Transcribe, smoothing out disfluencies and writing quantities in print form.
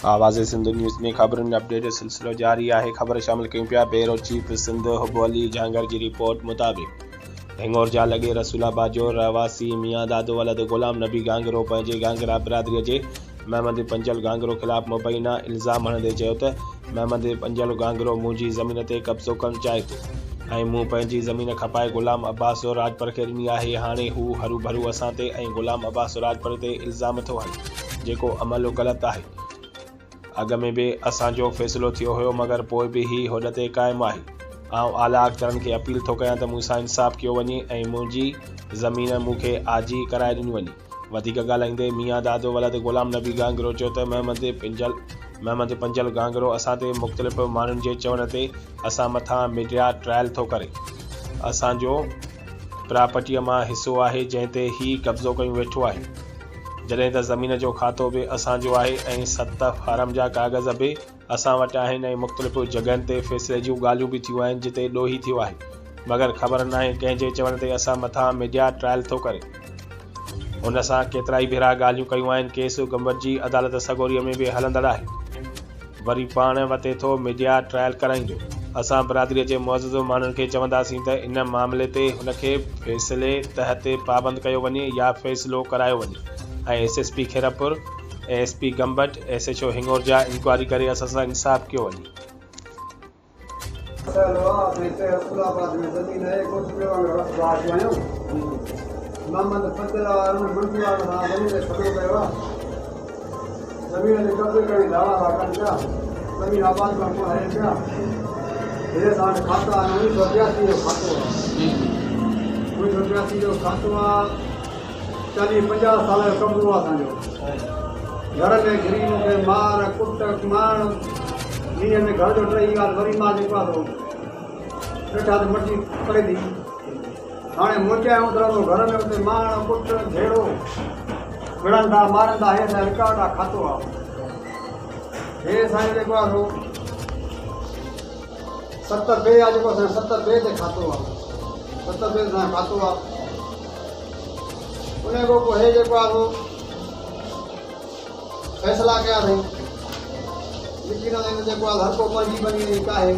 आवाज़ सिंध न्यूज़ में ख़बरुनि अपडेट सिलसिलो जारी है। ख़बर शामिल कयूं पिया। ब्यूरो चीफ सिंध हुब अली जहांगीर जी रिपोर्ट मुताबिक़ हिंगोर जा लॻे रसूलाबाद जो रहवासी मियां दादो वलद गुलाम नबी गांगरो पंहिंजे गांगरा बिरादरीअ जे महमद पंजल गांगरो ख़िलाफ़ मुबैना इल्ज़ाम हणंदे चयो त महमद पंजल गांगरो मुंहिंजी ज़मीन ते कब्ज़ो करणु चाहे थो ऐं मूं पंहिंजी ज़मीन खपाए गुलाम अब्बास राजपर खे ॾिनी आहे। हाणे हू हरू भरू असां ते ऐं गुलाम अब्बास राजपर ते इल्ज़ाम थो हणे जेको अमल ग़लति आहे। अॻ में बि असांजो फ़ैसिलो थियो हुयो मगर पोइ बि ही होॾ ते क़ाइमु आहे। आउं आला अख़्तरनि खे अपील थो कयां त मूंसां इंसाफ़ कयो वञे ऐं मुंहिंजी ज़मीन मूंखे आजी कराए ॾिनी वञे। वधीक ॻाल्हाईंदे मियां दादो वलद गुलाम नबी गांगरो चयो त महमद पंजल गांगरो असां ते मुख़्तलिफ़ माण्हुनि जे चवण ते असां मथां मीडिया ट्रायल थो करे। असांजो प्रॉपर्टीअ मां हिसो आहे जंहिं ते ही कब्ज़ो कयूं वेठो आहे, जॾहिं त ज़मीन जो खातो बि असांजो आहे ऐं 7 फारम जा कागज़ बि असां वटि आहिनि ऐं मुख़्तलिफ़ जॻहियुनि ते फ़ैसिले जूं ॻाल्हियूं बि थियूं आहिनि जिते ॾोही थियो आहे, मगर ख़बर नाहे कंहिंजे चवण ते असां मथां मीडिया ट्रायल थो करे। उन सां केतिरा ई भेरा ॻाल्हियूं कयूं आहिनि। केस गंबट जी अदालत सगोरीअ में बि हलंदड़ आहे, वरी पाण वते थो मीडिया ट्रायल कराईंदो। असां बिरादरीअ जे मुअज़्ज़ज़ माण्हुनि खे चवंदासीं त इन मामले ते हुनखे फ़ैसिले तहत पाबंद कयो वञे या फ़ैसिलो करायो वञे ऐं SSP Khairpur, ASP Gambat, SHO हिंगोर जा इंक्वायरी करे असां सां इंसाफ़ कयो वञे। चालीह 50 साल जो कब्ज़ो आहे असांजो। घर में ग़रीबों खे मार कुट मारण ॾींहं में घर जो 3 ॻाल्हि वरी मां जेको आहे वेठा त मर्ज़ी करे थी। हाणे मुंहिंजायूं त घर में उते मारण कुट झेड़ो विढ़नि था मारनि था। हे असांजो रिकॉर्ड आहे, खातो आहे। हे असांजो जेको आहे 70 आहे जेको असांजो 70 ते खातो आहे। 70 असांजो खातो आहे। उन खां पोइ हे जेको आहे फ़ैसिला कया अथई लिखी न जेको आहे हर को पंहिंजी बनी आहे।